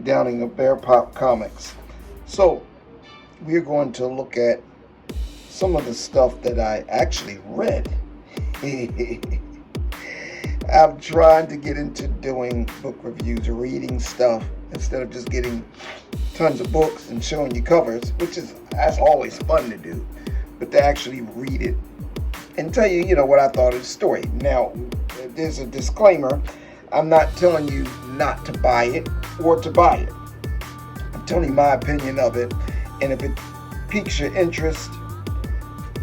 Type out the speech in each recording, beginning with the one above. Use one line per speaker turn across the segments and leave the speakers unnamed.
Downing of Bear Pop Comics. So, we're going to look at some of the stuff that I actually read. I'm trying to get into doing book reviews or reading stuff instead of just getting tons of books and showing you covers, that's always fun to do, but to actually read it and tell you, what I thought of the story. Now, there's a disclaimer. I'm not telling you not to buy it or to buy it. I'm telling you my opinion of it, and if it piques your interest,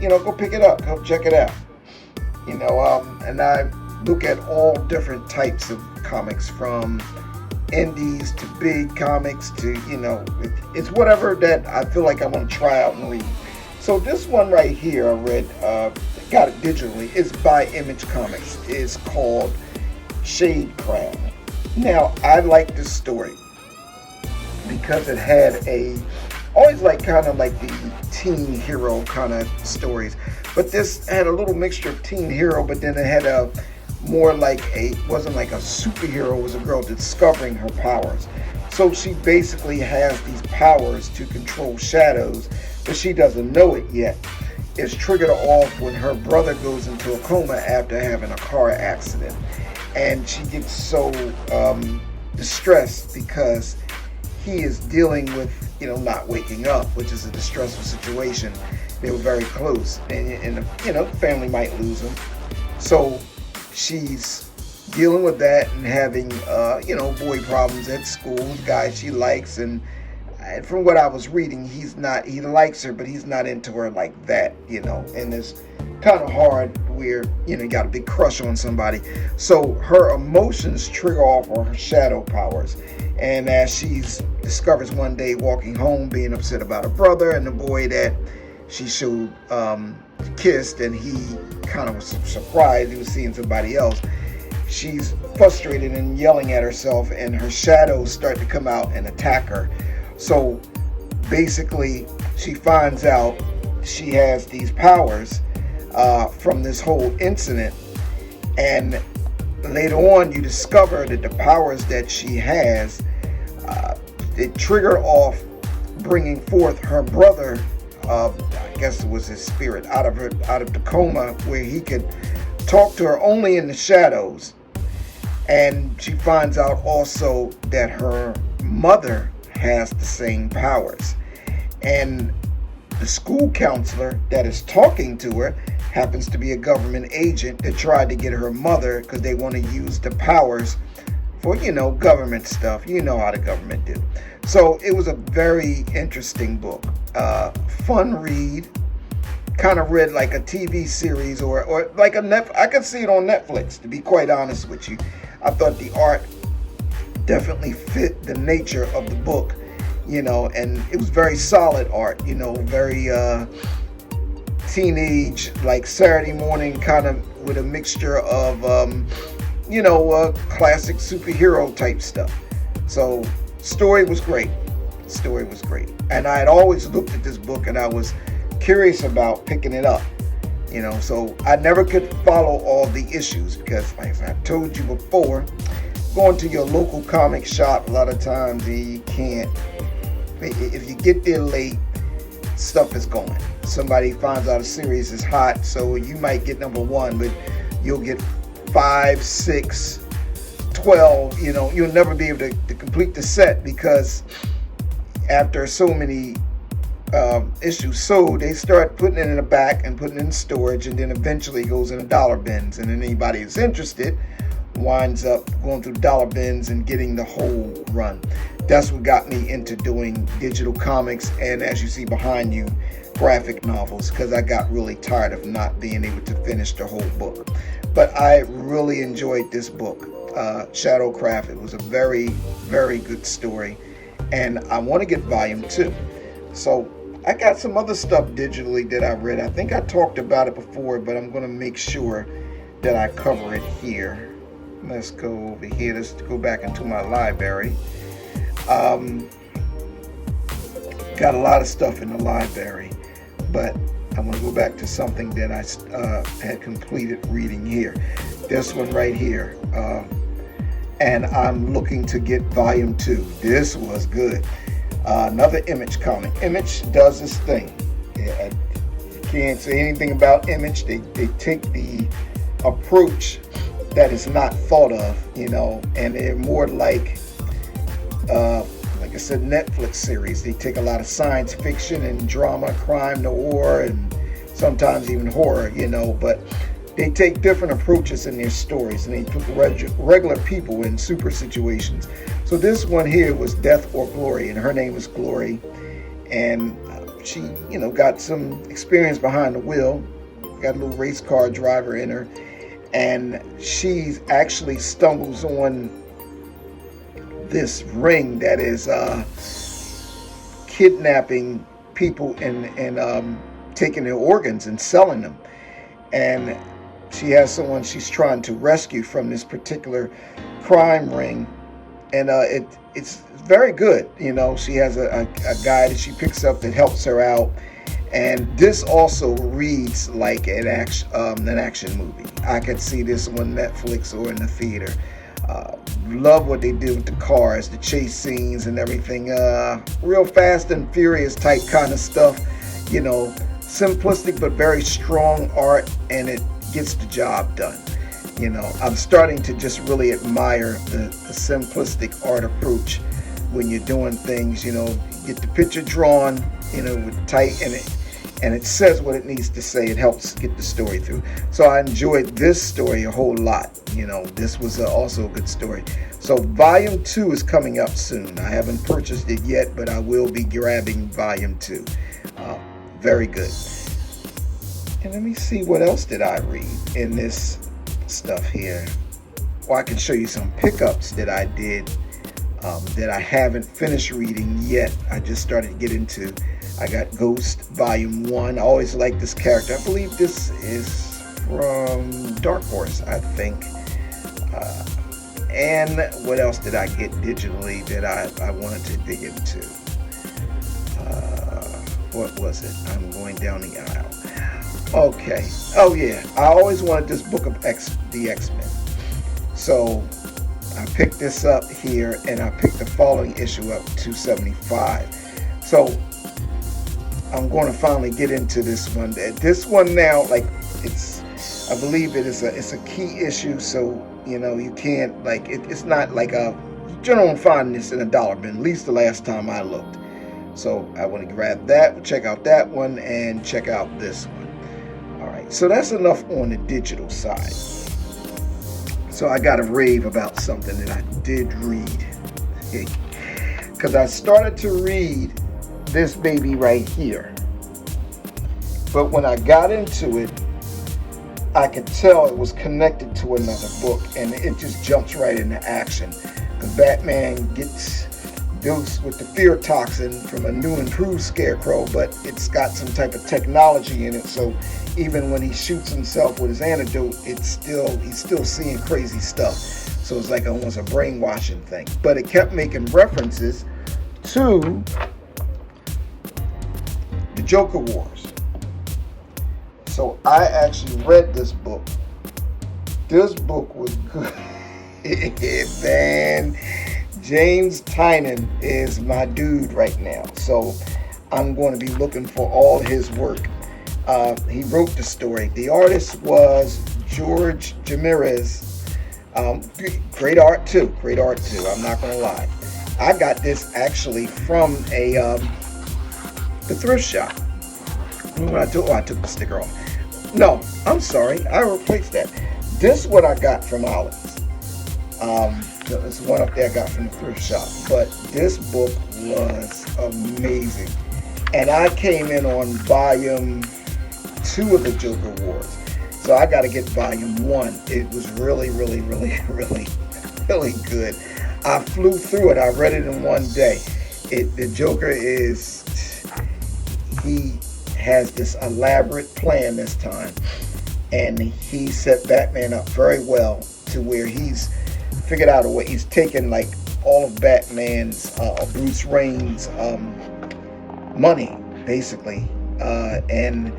go pick it up, go check it out. And I look at all different types of comics, from indies to big comics to, it's whatever that I feel like I want to try out and read. So this one right here I read, got it digitally. It's by Image Comics. It's called Shady. Now, I like this story because it had always kind of like the teen hero kind of stories. But this had a little mixture of teen hero, but then it had wasn't like a superhero, it was a girl discovering her powers. So she basically has these powers to control shadows, but she doesn't know it yet. It's triggered off when her brother goes into a coma after having a car accident. And she gets so distressed because he is dealing with, not waking up, which is a distressful situation. They were very close, and the family might lose him. So she's dealing with that and having, boy problems at school, the guy she likes, and from what I was reading, he likes her, but he's not into her like that, and it's kind of hard where, you got a big crush on somebody. So her emotions trigger off her shadow powers. And as she discovers one day walking home, being upset about her brother and the boy that she showed kissed, and he kind of was surprised he was seeing somebody else, she's frustrated and yelling at herself, and her shadows start to come out and attack her. So basically, she finds out she has these powers from this whole incident, and later on you discover that the powers that she has, it triggered off bringing forth her brother, I guess it was his spirit, out of the coma, where he could talk to her only in the shadows. And she finds out also that her mother has the same powers, and the school counselor that is talking to her happens to be a government agent that tried to get her mother, because they want to use the powers for, government stuff. You know how the government do. So it was a very interesting book, fun read, kind of read like a TV series or like I could see it on Netflix, to be quite honest with you. I thought the art definitely fit the nature of the book, and it was very solid art, very teenage, like Saturday morning kind of, with a mixture of, classic superhero type stuff. So story was great. And I had always looked at this book and I was curious about picking it up, so I never could follow all the issues because, like I told you before, going to your local comic shop, a lot of times you can't. If you get there late, stuff is going. Somebody finds out a series is hot, so you might get number 1, but you'll get 5, 6, 12. You'll never be able to complete the set, because after so many issues sold, they start putting it in the back and putting it in storage, and then eventually it goes in the dollar bins, and then anybody who's interested winds up going through dollar bins and getting the whole run. That's what got me into doing digital comics, and as you see behind you, graphic novels, because I got really tired of not being able to finish the whole book. But I really enjoyed this book, Shadowcraft. It was a very, very good story, and I want to get volume 2. So I got some other stuff digitally that I read. I think I talked about it before, but I'm going to make sure that I cover it here. Let's go over here. Let's go back into my library. Got a lot of stuff in the library, but I'm going to go back to something that I had completed reading here. This one right here. and I'm looking to get volume 2. This was good. Another Image comic. Image does this thing. Yeah, you can't say anything about Image. They take the approach that is not thought of, and they're more like I said, Netflix series. They take a lot of science fiction and drama, crime, noir, and sometimes even horror, but they take different approaches in their stories, and they put regular people in super situations. So this one here was Death or Glory, and her name is Glory, and she, got some experience behind the wheel, got a little race car driver in her, and she actually stumbles on this ring that is kidnapping people and taking their organs and selling them. And she has someone she's trying to rescue from this particular crime ring, and it's very good. She has a guy that she picks up that helps her out, and this also reads like an action movie. I could see this on Netflix or in the theater. Love what they did with the cars, the chase scenes and everything. Real Fast and Furious type kind of stuff. Simplistic but very strong art, and it gets the job done. I'm starting to just really admire the simplistic art approach when you're doing things. Get the picture drawn, with tight, and it says what it needs to say. It helps get the story through. So I enjoyed this story a whole lot. This was also a good story. So volume 2 is coming up soon. I haven't purchased it yet, but I will be grabbing volume 2. Very good. And let me see, what else did I read in this stuff here. Well, I can show you some pickups that I did that I haven't finished reading yet. I just started to get into. I got Ghost Volume 1. I always liked this character. I believe this is from Dark Horse, I think. And what else did I get digitally that I wanted to dig into? What was it? I'm going down the aisle. Okay. Oh, yeah. I always wanted this book of the X-Men. So I picked this up here, and I picked the following issue up, 275. So I'm going to finally get into this one. This one now, I believe it's a key issue, so you can't it's not like you don't find this in a dollar bin. At least the last time I looked. So I want to grab that, check out that one, and check out this one. All right, so that's enough on the digital side. So I got to rave about something that I did read, because I started to read this baby right here, but when I got into it, I could tell it was connected to another book, and it just jumps right into action. Because Batman gets dosed with the fear toxin from a new improved Scarecrow, but it's got some type of technology in it, so even when he shoots himself with his antidote, he's still seeing crazy stuff. So it's like almost a brainwashing thing. But it kept making references to the Joker Wars. So I actually read this book. This book was good. Man, James Tynion is my dude right now. So I'm going to be looking for all his work. He wrote the story. The artist was George Ramirez. Great art too. I'm not going to lie. I got this actually from the thrift shop. When I took the sticker off. No, I'm sorry. I replaced that. This is what I got from Ollie's. There's one up there I got from the thrift shop. But this book was amazing. And I came in on volume 2 of the Joker Wars. So I got to get volume 1. It was really, really, really, really, really good. I flew through it. I read it in one day. The Joker he has this elaborate plan this time, and he set Batman up very well to where he's figured out a way. He's taken all of Batman's Bruce Wayne's money basically, and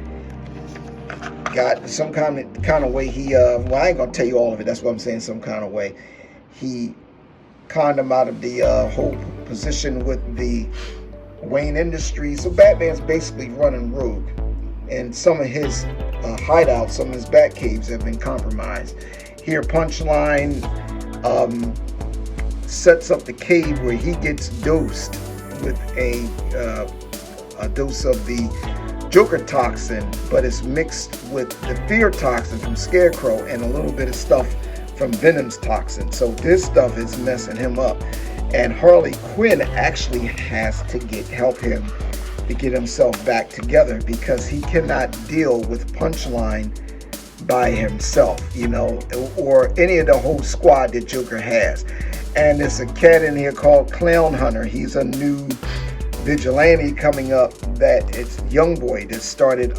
got some kind of way. I ain't gonna tell you all of it. That's what I'm saying. Some kind of way he conned him out of the whole position with the Wayne Industries. So Batman's basically running rogue, and some of his hideouts, some of his bat caves have been compromised. Here, Punchline sets up the cave where he gets dosed with a dose of the Joker toxin, but it's mixed with the fear toxin from Scarecrow and a little bit of stuff from Venom's toxin. So this stuff is messing him up, and Harley Quinn actually has to help him to get himself back together, because he cannot deal with Punchline by himself, you know, or any of the whole squad that Joker has. And there's a cat in here called Clown Hunter. He's a new vigilante coming up, that it's young boy that started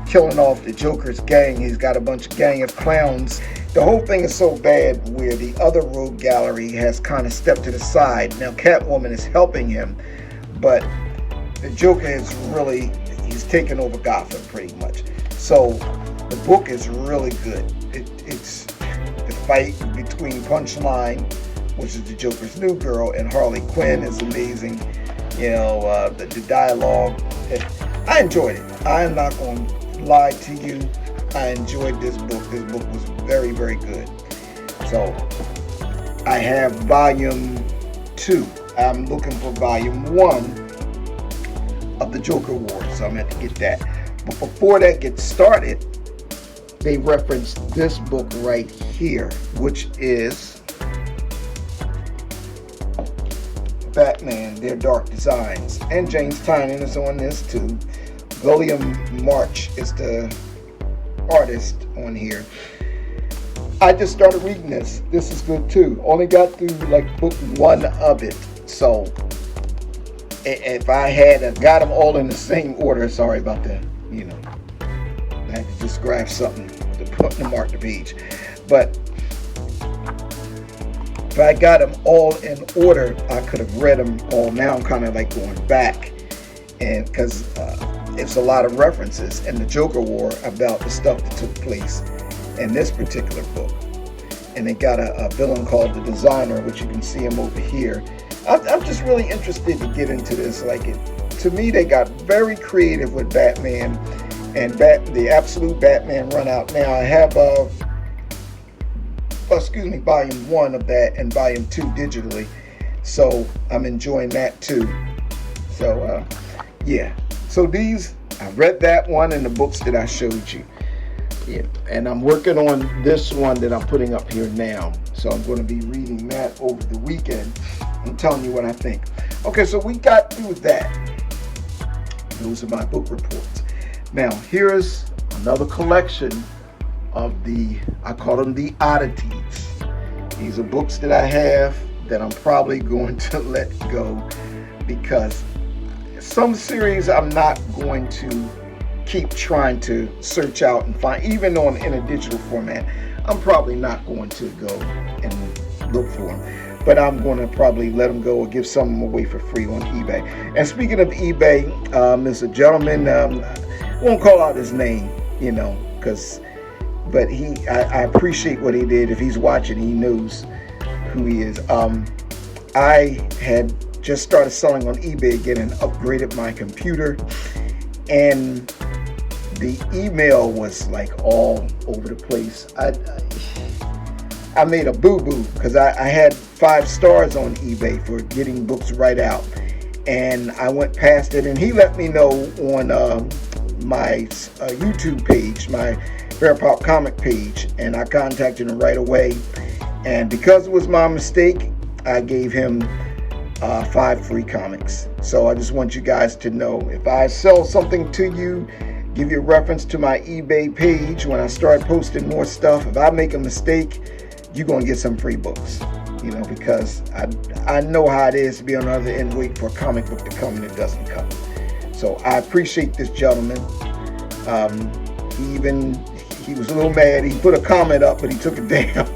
killing off the Joker's gang. He's got a bunch of gang of clowns. The whole thing is so bad where the other rogue gallery has kind of stepped to the side. Now Catwoman is helping him, but the Joker is really, he's taken over Gotham pretty much. So the book is really good. It's the fight between Punchline, which is the Joker's new girl, and Harley Quinn is amazing. You know, the dialogue. I enjoyed it. I am not going to lie to you. I enjoyed this book. This book was very, very good. So I have volume 2. I'm looking for volume 1 of the Joker Wars, so I'm going to have to get that. But before that gets started, they referenced this book right here, which is Batman, Their Dark Designs. And James Tynion is on this too. William March is the artist on here. I just started reading this. This is good too. Only got through like book 1 of it. So if I had got them all in the same order, sorry about that, you know, I had to just grab something to put to mark the page. But if I got them all in order, I could have read them all. Now I'm kind of like going back, and because it's a lot of references in the Joker War about the stuff that took place in this particular book. And they got a villain called the Designer, which you can see him over here. I'm just really interested to get into this. Like, to me, they got very creative with Batman and the Absolute Batman run out. Now I have volume 1 of that and volume 2 digitally, so I'm enjoying that too. So yeah, so these, I read that one and the books that I showed you. Yeah, and I'm working on this one that I'm putting up here now, so I'm going to be reading that over the weekend and telling you what I think. Okay, so we got through that. Those are my book reports. Now here's another collection of I call them the Oddities. These are books that I have that I'm probably going to let go, because some series I'm not going to keep trying to search out and find, even in a digital format. I'm probably not going to go and look for them, but I'm going to probably let them go or give some of them away for free on eBay. And speaking of eBay, there's a gentleman, I won't call out his name, you know, but I appreciate what he did. If he's watching, he knows who he is. I had just started selling on eBay again and upgraded my computer, and the email was like all over the place. I made a boo-boo because I had 5 stars on eBay for getting books right out, and I went past it, and he let me know on my YouTube page, my Fair Pop comic page, and I contacted him right away, and because it was my mistake, I gave him 5 free comics. So I just want you guys to know, if I sell something to you, give you a reference to my eBay page when I start posting more stuff. If I make a mistake, you're going to get some free books, you know, because I know how it is to be on the other end waiting for a comic book to come and it doesn't come. So I appreciate this gentleman. He was a little mad. He put a comment up, but he took it down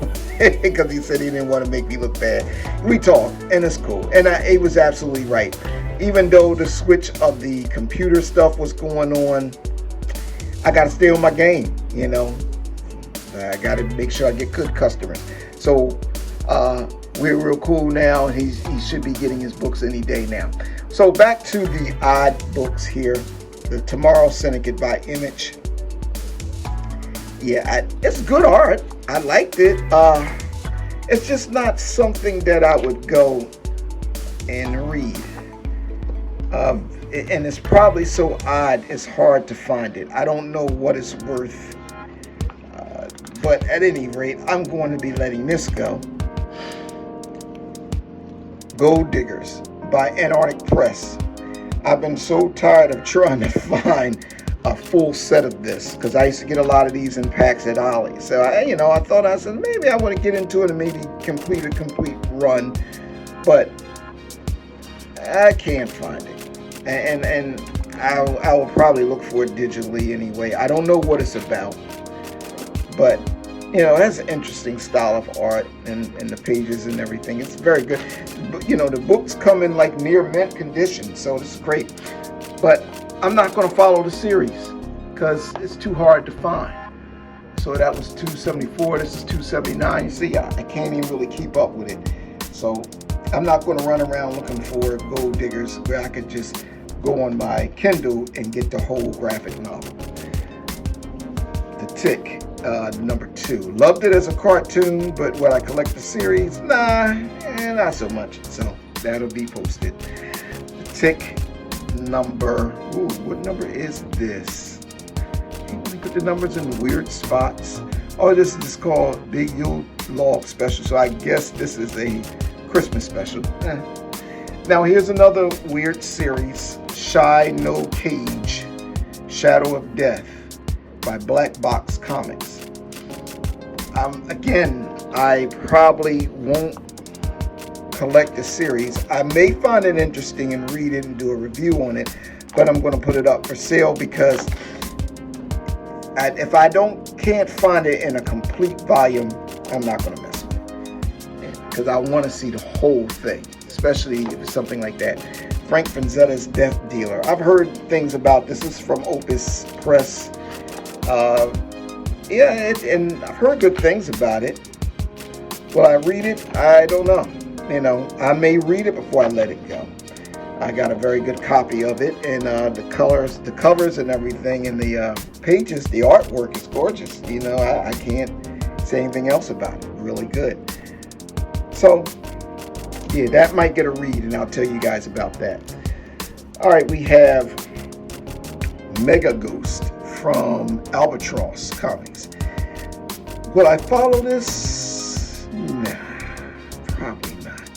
because he said he didn't want to make me look bad. We talked, and it's cool. And he was absolutely right. Even though the switch of the computer stuff was going on, I got to stay on my game, you know. I got to make sure I get good customers. So we're real cool now, and he should be getting his books any day now. So back to the odd books here. The Tomorrow Syndicate by Image. Yeah, it's good art. I liked it. It's just not something that I would go and read. And it's probably so odd, it's hard to find it. I don't know what it's worth. But at any rate, I'm going to be letting this go. Gold Diggers by Antarctic Press. I've been so tired of trying to find a full set of this, because I used to get a lot of these in packs at Ollie. So I thought, I said maybe I want to get into it and maybe complete a complete run, but I can't find it, and I will probably look for it digitally anyway. I don't know what it's about, but it has an interesting style of art, and the pages and everything. It's very good. But the books come in like near mint condition, so it's great. But I'm not going to follow the series because it's too hard to find. So that was $274. This is $279. You see, I can't even really keep up with it. So I'm not going to run around looking for Gold Diggers where I could just go on my Kindle and get the whole graphic novel. The Tick, number 2. Loved it as a cartoon, but would I collect the series? Nah, not so much. So that'll be posted. The Tick, what number is this? You put the numbers in weird spots. Oh, this is just called Big Yule Log Special, so I guess this is a Christmas special. Now here's another weird series, Shy No Cage, Shadow of Death by Black Box Comics. Again, I probably won't collect the series. I may find it interesting and read it and do a review on it, but I'm going to put it up for sale because if I can't find it in a complete volume, I'm not going to mess with it, because I want to see the whole thing, especially if it's something like that. Frank Franzetta's Death Dealer. I've heard things about this. This is from Opus Press. And I've heard good things about it. Will I read it? I don't know. I may read it before I let it go. I got a very good copy of it, and the covers and everything, and the pages, the artwork is gorgeous. I can't say anything else about it. Really good. So, yeah, that might get a read, and I'll tell you guys about that. All right, we have Mega Ghost from Albatross Comics. Will I follow this? Nah, probably not.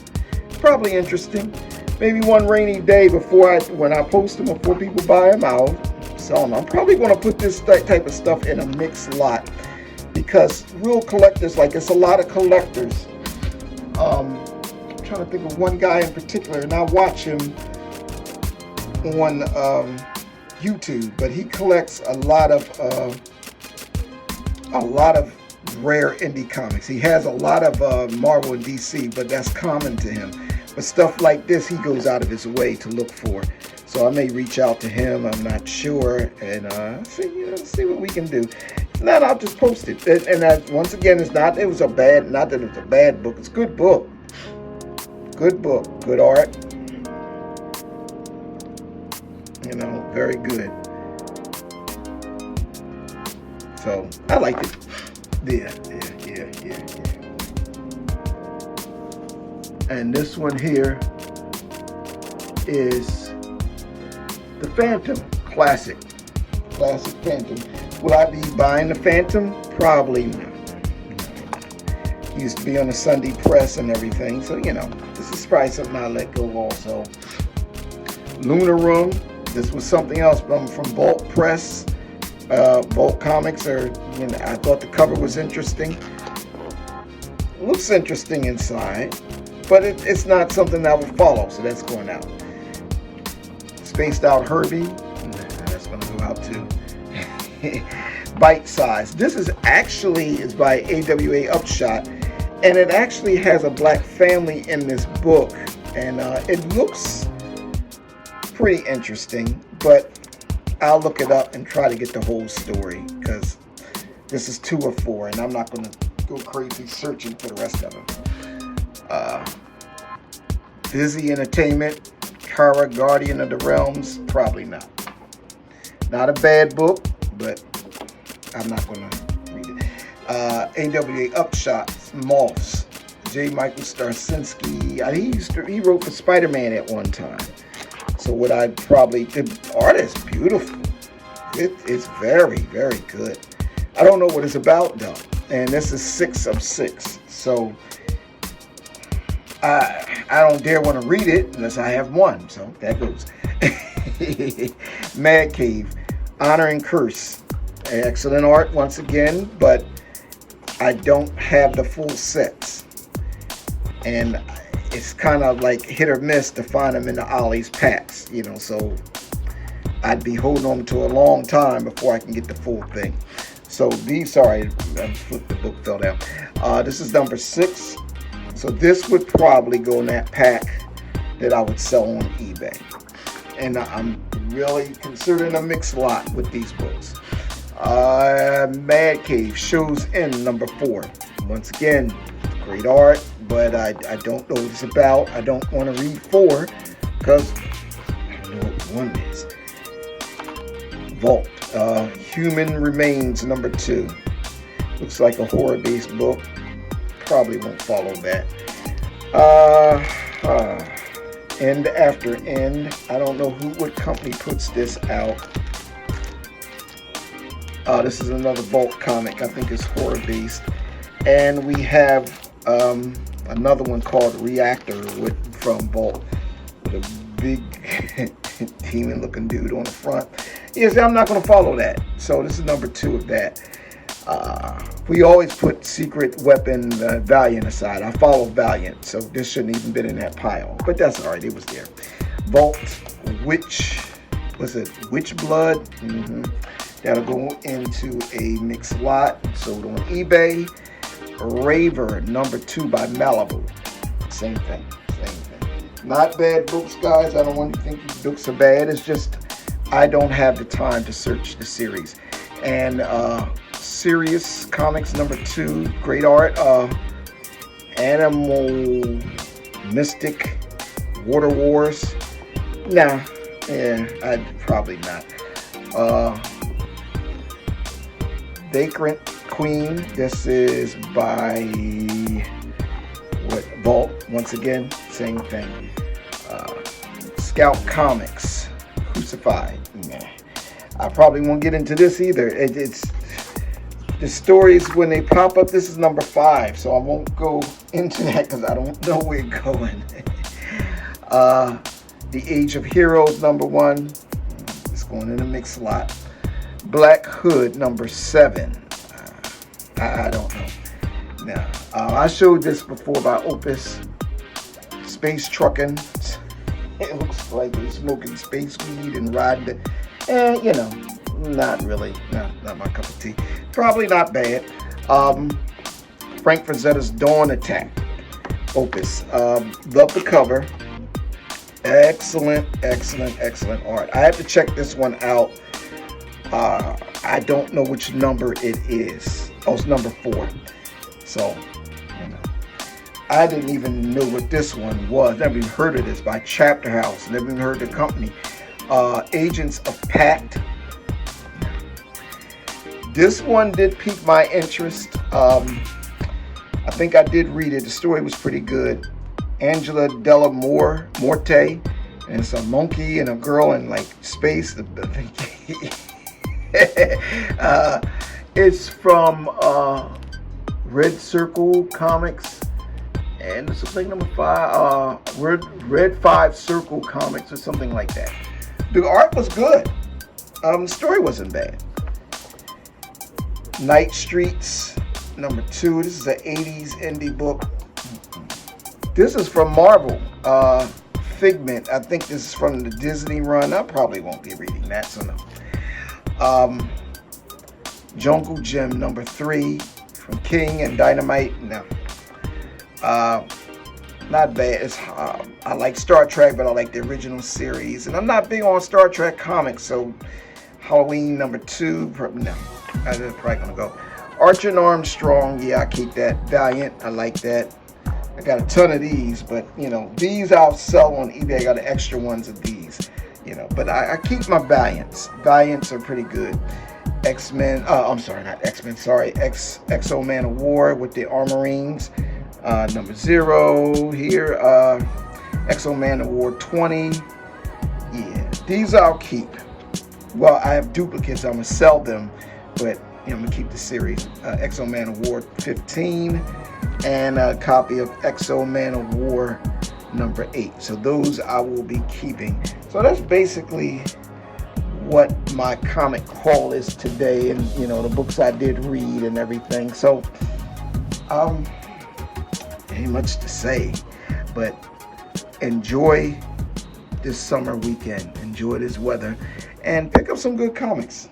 Probably interesting. Maybe one rainy day when I post them, before people buy them, I'll sell them. I'm probably going to put this type of stuff in a mixed lot, because real collectors, it's a lot of collectors. I'm trying to think of one guy in particular, and I watch him on YouTube, but he collects a lot of rare indie comics. He has a lot of Marvel and DC, but that's common to him. But stuff like this, he goes out of his way to look for. So I may reach out to him. I'm not sure, and see what we can do. If not, I'll just post it. And once again, not that it was a bad book. It's a good book. Good book. Good art. Very good. So I liked it. Yeah. And this one here is the Phantom Classic Phantom. Will I be buying the Phantom? Probably not. He used to be on the Sunday Press and everything, so this is probably something I'll let go also. Lunar Room. This was something else from Vault Press, Vault Comics. I thought the cover was interesting. Looks interesting inside, but it's not something I would follow, so that's going out. Spaced Out Herbie, that's going to go out too. Bite Size. This is by AWA Upshot, and it actually has a black family in this book, and it looks pretty interesting, but I'll look it up and try to get the whole story, because this is 2 or 4, and I'm not going to go crazy searching for the rest of them. Uh, Dizzy Entertainment, Kara, Guardian of the Realms, probably not. Not a bad book, but I'm not going to read it. AWA Upshots, Moths, J. Michael Starsinski. He wrote for Spider-Man at one time. So what I probably, the art is beautiful. It's very, very good. I don't know what it's about though. And this is 6 of 6. So I don't dare want to read it unless I have one. So that goes. Mad Cave, Honor and Curse. Excellent art once again, but I don't have the full sets. And it's kind of like hit or miss to find them in the Ollie's packs, you know, so I'd be holding on to a long time before I can get the full thing. So sorry, I flipped the book, fell down. This is number 6. So this would probably go in that pack that I would sell on eBay. And I'm really considering a mixed lot with these books. Mad Cave, Shows End, number 4. Once again, great art, but I don't know what it's about. I don't want to read 4 because I don't know what 1 is. Vault, Human Remains, number 2. Looks like a horror-based book. Probably won't follow that. End After End. I don't know what company puts this out. This is another Vault comic. I think it's horror-based. And we have another one called Reactor from Vault with a big demon-looking dude on the front. Yes, I'm not going to follow that. So this is number 2 of that. We always put Secret Weapon Valiant aside. I follow Valiant, so this shouldn't even been in that pile. But that's all right. It was there. Vault, Witch Blood? That'll go into a mixed lot. Sold on eBay. Raver, number 2 by Malibu. Same thing. Not bad books, guys. I don't want you to think these books are bad. It's just I don't have the time to search the series. And Serious Comics, number 2. Great art. Animal Mystic Water Wars. Nah. Yeah, I'd probably not. Vagrant Queen. This is by Vault. Once again, same thing. Scout Comics, Crucified. Nah. I probably won't get into this either. It's the stories when they pop up. This is number 5, so I won't go into that because I don't know where it's going. The Age of Heroes, number 1. It's going in a mixed lot. Black Hood, number 7. I don't know. Now, I showed this before by Opus. Space Trucking. It looks like they're smoking space weed and riding it. You know, not really. Not my cup of tea. Probably not bad. Frank Frazetta's Dawn Attack. Opus. Love the cover. Excellent art. I have to check this one out. I don't know which number it is. Oh, it's number 4. So, you know, I didn't even know what this one was. Never even heard of this, by Chapter House. Never even heard of the company. Agents of Pact. This one did pique my interest. I think I did read it. The story was pretty good. Angela Della Morte, and it's a monkey and a girl in like space. It's from Red Circle Comics, and it's something number 5. Red 5 Circle Comics or something like that. The art was good. The story wasn't bad. Night Streets, number 2. This is an 80s indie book. This is from Marvel. Figment. I think this is from the Disney run. I probably won't be reading that, so no. Jungle Gym, number 3. From King and Dynamite. No. Not bad. I like Star Trek, but I like the original series. And I'm not big on Star Trek comics, so Halloween, number 2. No. I'm probably going to go. Archer and Armstrong. Yeah, I keep that. Valiant. I like that. I got a ton of these, but these I'll sell on eBay. I got extra ones of these, but I keep my Valiants. Valiants are pretty good. X-Men, I'm sorry, not X-Men, sorry, Exo Man of War with the Armorines, number 0 here, Exo Man of War 20, yeah, these I'll keep. Well, I have duplicates, I'm going to sell them, but I'm going to keep the series. Exo Man of War 15, and a copy of Exo Man of War number 8, so those I will be keeping. So that's basically what my comic haul is today, and the books I did read and everything. So ain't much to say, but enjoy this summer weekend, enjoy this weather, and pick up some good comics.